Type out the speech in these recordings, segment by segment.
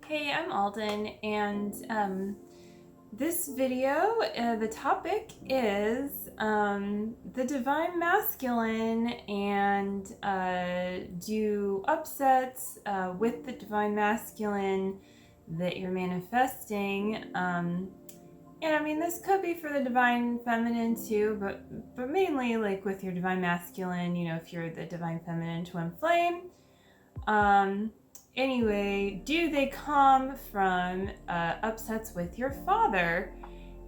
Hey, I'm Alden, and this video, the topic is the divine masculine and do upsets with the divine masculine that you're manifesting. And I mean, this could be for the divine feminine too, but mainly like with your divine masculine, if you're the divine feminine twin flame. Anyway, do they come from upsets with your father?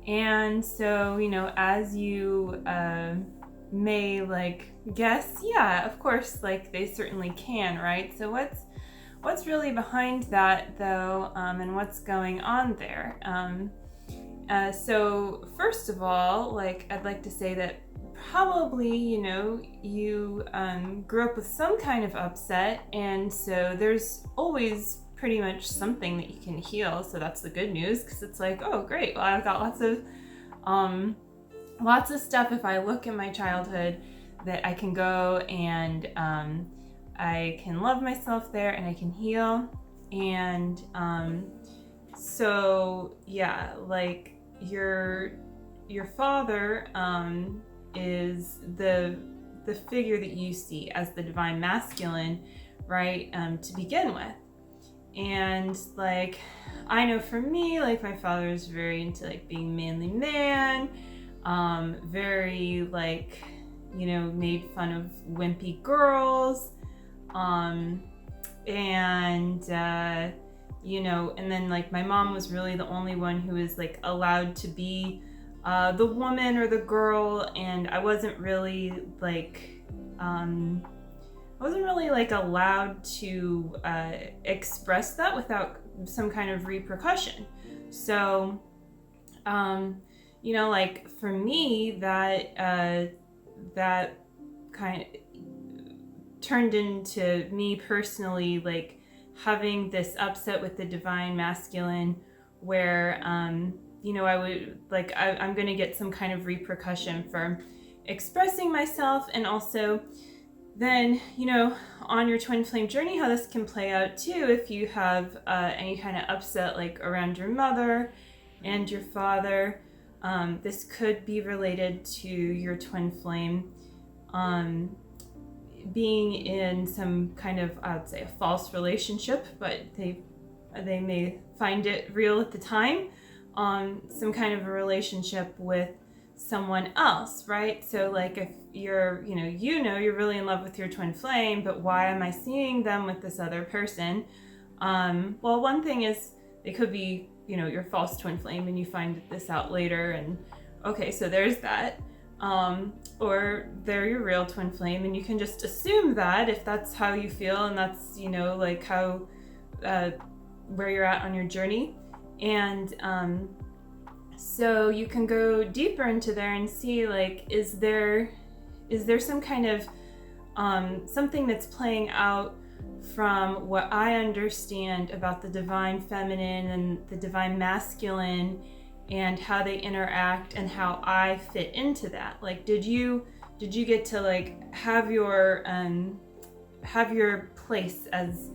And so, as you may guess, yeah, of course, they certainly can, right? So what's really behind that though, and what's going on there? So first of all, I'd like to say that probably, you grew up with some kind of upset, and so there's always pretty much something that you can heal. So that's the good news, because it's like, oh great, well, I've got lots of stuff if I look at my childhood that I can go and I can love myself there and I can heal. And so yeah, your father is the figure that you see as the divine masculine, right? To begin with. And I know for me, my father is very into being manly man, very made fun of wimpy girls, and and then my mom was really the only one who was allowed to be the woman or the girl, and I wasn't really allowed to express that without some kind of repercussion. So for me, that kind of turned into me personally having this upset with the divine masculine, where I would I'm gonna get some kind of repercussion for expressing myself. And also then on your twin flame journey, how this can play out too, if you have any kind of upset around your mother and your father. This could be related to your twin flame being in some kind of, I would say, a false relationship, but they may find it real at the time. Some kind of a relationship with someone else, right? So if you're you're really in love with your twin flame, but why am I seeing them with this other person? Well, one thing is they could be your false twin flame, and you find this out later, and okay, so there's that. Or they're your real twin flame, and you can just assume that if that's how you feel, and that's how where you're at on your journey. And so you can go deeper into there and see is there some kind of something that's playing out from what I understand about the divine feminine and the divine masculine, and how they interact and how I fit into that. Did you get to have your place as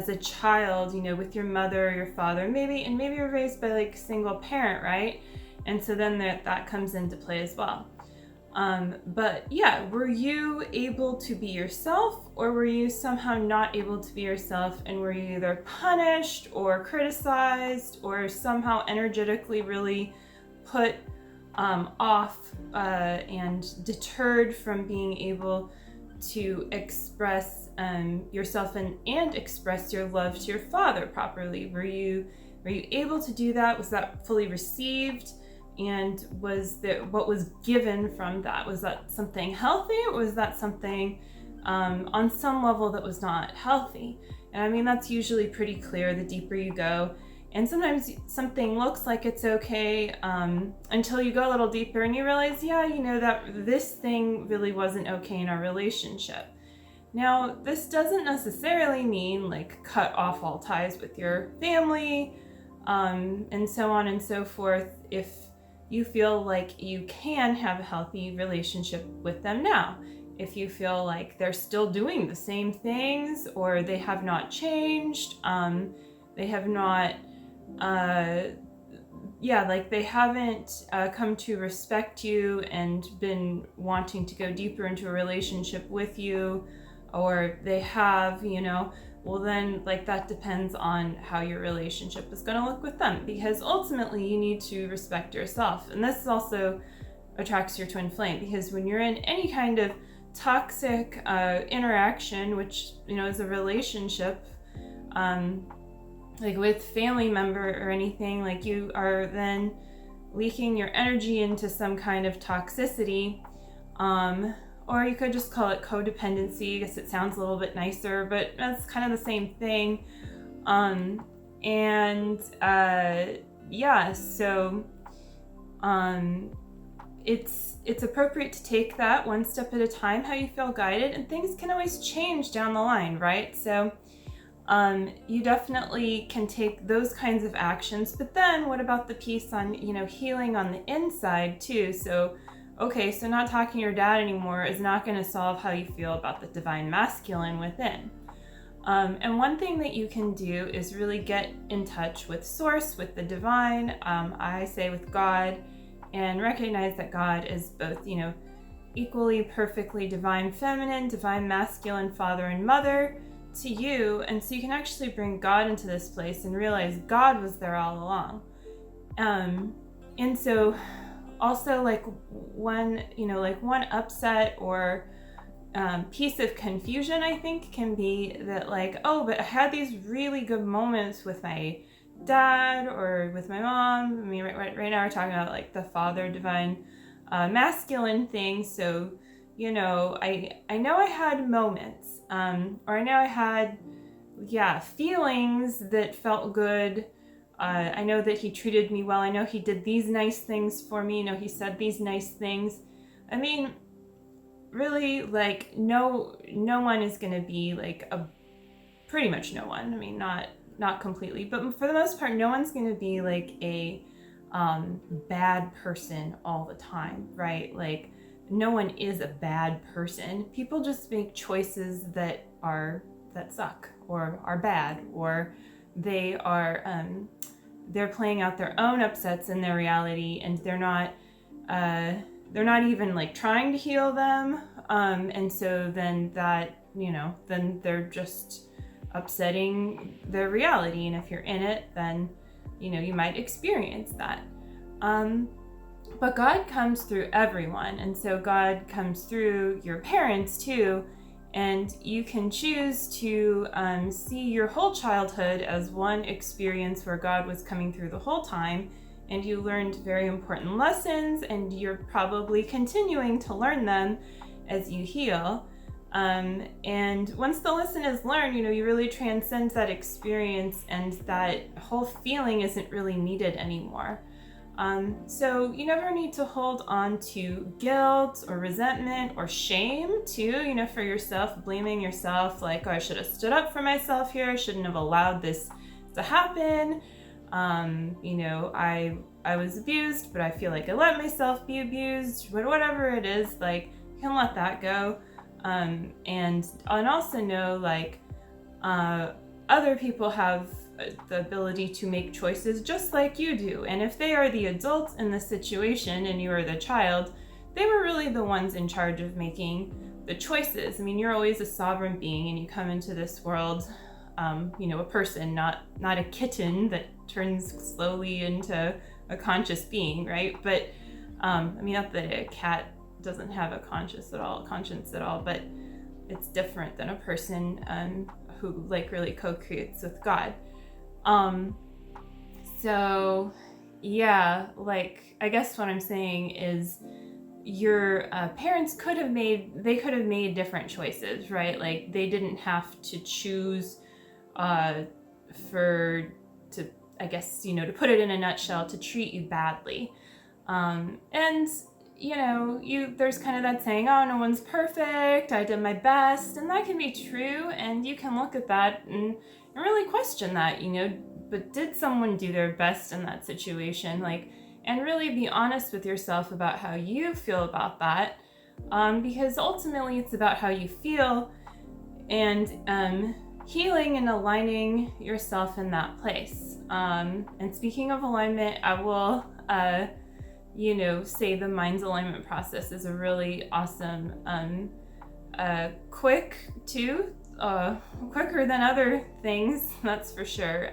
a child, with your mother or your father, maybe you're raised by a single parent, right? And so then that comes into play as well. But yeah, were you able to be yourself, or were you somehow not able to be yourself, and were you either punished or criticized or somehow energetically really put off and deterred from being able to express yourself and express your love to your father properly? Were you able to do that? Was that fully received? And what was given from that? Was that something healthy, or was that something on some level that was not healthy? And I mean, that's usually pretty clear the deeper you go. And sometimes something looks like it's okay until you go a little deeper and you realize, that this thing really wasn't okay in our relationship. Now, this doesn't necessarily mean cut off all ties with your family and so on and so forth, if you feel you can have a healthy relationship with them now. If you feel they're still doing the same things, or they have not changed, They have not, they haven't come to respect you and been wanting to go deeper into a relationship with you, or they have, well then, like, that depends on how your relationship is going to look with them, because ultimately you need to respect yourself. And this also attracts your twin flame, because when you're in any kind of toxic interaction, which, is a relationship, like with family member or anything, like, you are then leaking your energy into some kind of toxicity, or you could just call it codependency. I guess it sounds a little bit nicer, but that's kind of the same thing. It's appropriate to take that one step at a time, how you feel guided, and things can always change down the line, right? So you definitely can take those kinds of actions, but then what about the piece on, healing on the inside too? So not talking to your dad anymore is not going to solve how you feel about the divine masculine within. And one thing that you can do is really get in touch with source, with the divine, I say with God, and recognize that God is both, equally perfectly divine feminine, divine masculine, father and mother to you. And so you can actually bring God into this place and realize God was there all along. And so also, like, one upset or piece of confusion, I think, can be that, like, but I had these really good moments with my dad or with my mom. I mean, right now we're talking about, like, the father divine masculine thing. So, I know I had moments, or I know I had, feelings that felt good. I know that he treated me well. I know he did these nice things for me. He said these nice things. I mean, really, like, no one is going to be like pretty much no one. I mean, not completely, but for the most part, no one's going to be like a bad person all the time, right? Like, no one is a bad person. People just make choices that suck or are bad, or they are they're playing out their own upsets in their reality, and they're not even, like, trying to heal them, and so then that, then they're just upsetting their reality. And if you're in it, then you might experience that. But God comes through everyone, and so God comes through your parents too, and you can choose to see your whole childhood as one experience where God was coming through the whole time, and you learned very important lessons, and you're probably continuing to learn them as you heal. And once the lesson is learned, you really transcend that experience, and that whole feeling isn't really needed anymore. So you never need to hold on to guilt or resentment or shame too, for yourself, blaming yourself, like, I should have stood up for myself here. I shouldn't have allowed this to happen. I was abused, but I feel like I let myself be abused, but whatever it is, like, you can let that go. And also know, like, other people have the ability to make choices just like you do. And if they are the adults in the situation and you are the child, they were really the ones in charge of making the choices. I mean, you're always a sovereign being, and you come into this world, a person, not a kitten that turns slowly into a conscious being, right? But, not that a cat doesn't have a conscience at all, but it's different than a person who, like, really co-creates with God. I guess what I'm saying is your parents could have made different choices, right? Like, they didn't have to choose to put it in a nutshell, to treat you badly. There's kind of that saying, oh, no one's perfect, I did my best, and that can be true, and you can look at that and really question that, but did someone do their best in that situation? Like, and really be honest with yourself about how you feel about that, because ultimately it's about how you feel. And healing and aligning yourself in that place. And speaking of alignment, I will, say the mind's alignment process is a really awesome, quick too, quicker than other things, that's for sure,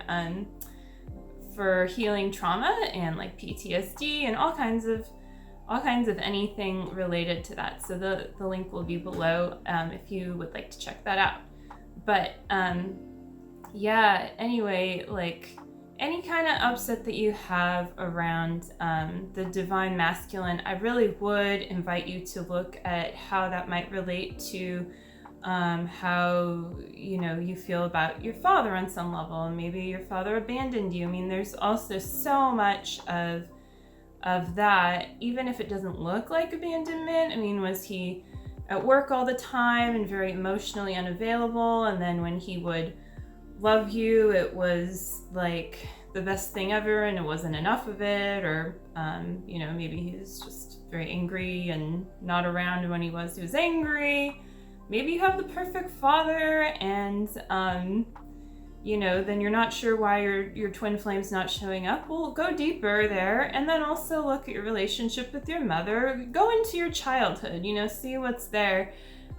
for healing trauma and like PTSD and all kinds of anything related to that. So the link will be below if you would like to check that out. But anyway, like any kind of upset that you have around the divine masculine, I really would invite you to look at how that might relate to how you feel about your father on some level, and maybe your father abandoned you. I mean, there's also so much of that, even if it doesn't look like abandonment. I mean, was he at work all the time and very emotionally unavailable, and then when he would love you, it was like the best thing ever and it wasn't enough of it? Or maybe he was just very angry and not around when he was angry. Maybe you have the perfect father, and then you're not sure why your twin flame's not showing up. Well, go deeper there, and then also look at your relationship with your mother. Go into your childhood, see what's there,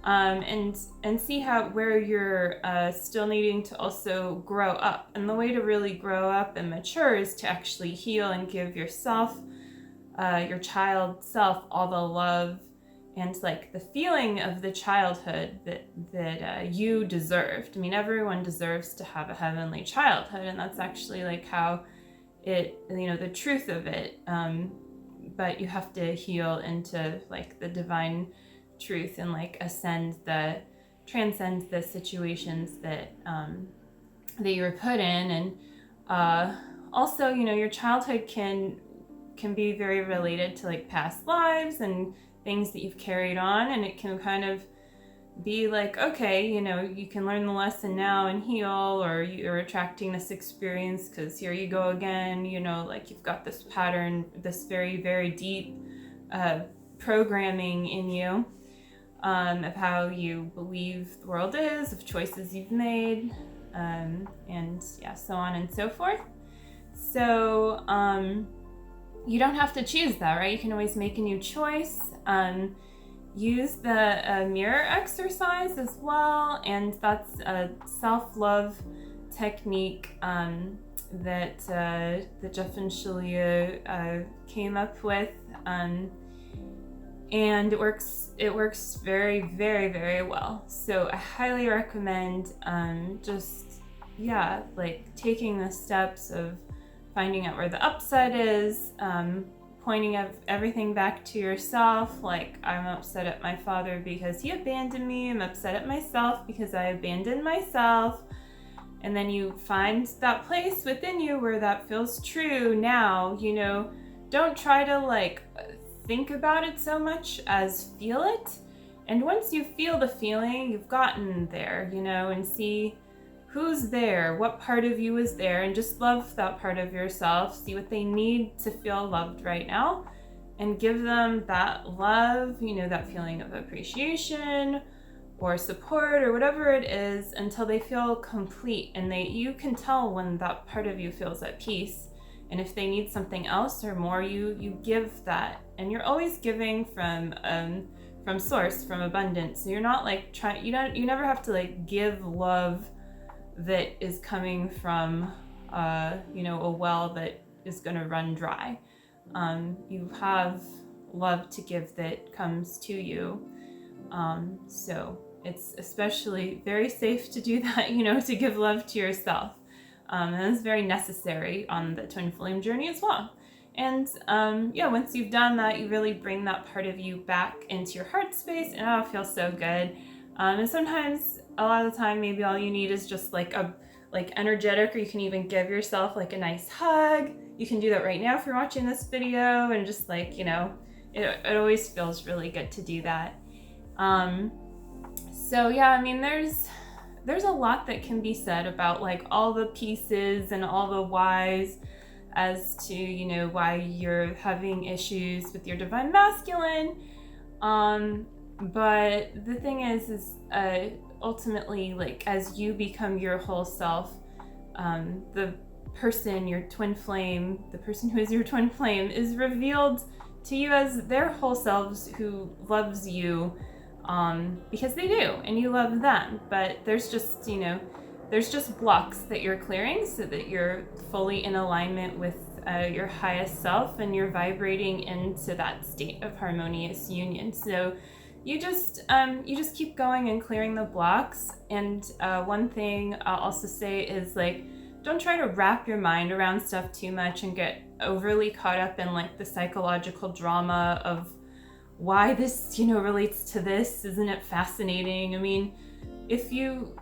and see where you're still needing to also grow up. And the way to really grow up and mature is to actually heal and give yourself, your child self, all the love and like the feeling of the childhood that you deserved. I mean, everyone deserves to have a heavenly childhood, and that's actually like how it, the truth of it. But you have to heal into like the divine truth and like transcend the situations that you were put in. And also, your childhood can be very related to like past lives and things that you've carried on, and it can kind of be like, okay, you can learn the lesson now and heal, or you're attracting this experience because here you go again, like you've got this pattern, this very, very deep programming in you of how you believe the world is, of choices you've made, and so on and so forth. So you don't have to choose that, right? You can always make a new choice. Use the mirror exercise as well, and that's a self-love technique that Jeff and Shalia came up with, and it works very, very, very well. So I highly recommend taking the steps of finding out where the upset is, pointing everything back to yourself, like, I'm upset at my father because he abandoned me. I'm upset at myself because I abandoned myself. And then you find that place within you where that feels true now. Don't try to think about it so much as feel it. And once you feel the feeling, you've gotten there, and see who's there, what part of you is there, and just love that part of yourself. See what they need to feel loved right now, and give them that love, that feeling of appreciation or support or whatever it is, until they feel complete. And you can tell when that part of you feels at peace. And if they need something else or more, you give that. And you're always giving from source, from abundance. So you're not you never have to give love that is coming from a well that is going to run dry. You have love to give that comes to you, so it's especially very safe to do that, to give love to yourself, and it's very necessary on the twin flame journey as well. And once you've done that, you really bring that part of you back into your heart space, and it feels so good. And sometimes, a lot of the time, maybe all you need is just energetic, or you can even give yourself a nice hug. You can do that right now if you're watching this video, and just it always feels really good to do that. There's a lot that can be said about all the pieces and all the whys as to why you're having issues with your divine masculine. But the thing is ultimately, like, as you become your whole self, the person, your twin flame, the person who is your twin flame is revealed to you as their whole selves, who loves you, because they do, and you love them. But there's just, there's just blocks that you're clearing so that you're fully in alignment with your highest self, and you're vibrating into that state of harmonious union. So you just keep going and clearing the blocks. And one thing I'll also say is, like, don't try to wrap your mind around stuff too much and get overly caught up in, like, the psychological drama of why this, relates to this. Isn't it fascinating? I mean, if you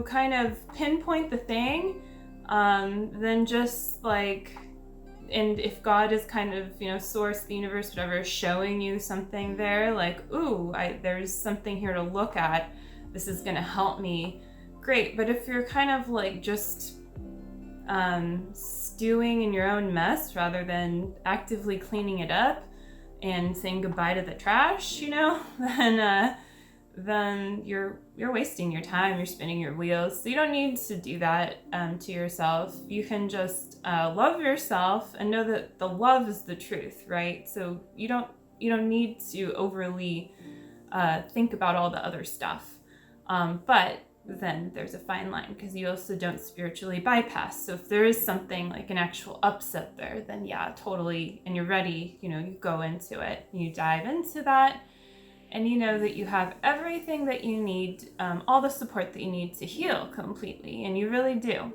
kind of pinpoint the thing, then just like, and if God is kind of, source, the universe, whatever, is showing you something there, like, ooh, there's something here to look at, this is going to help me, great. But if you're kind of like just stewing in your own mess rather than actively cleaning it up and saying goodbye to the trash, then you're wasting your time, you're spinning your wheels. So you don't need to do that to yourself. You can just love yourself and know that the love is the truth, right? So you don't need to overly think about all the other stuff. But then there's a fine line, because you also don't spiritually bypass. So if there is something like an actual upset there, then yeah, totally, and you're ready, you go into it, you dive into that, and you know that you have everything that you need, all the support that you need to heal completely, and you really do.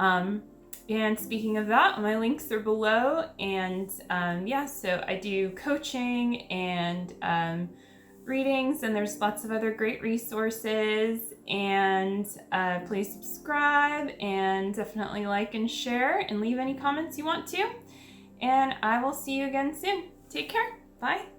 And speaking of that, my links are below, and so I do coaching and readings, and there's lots of other great resources. And please subscribe, and definitely like and share, and leave any comments you want to. And I will see you again soon. Take care. Bye.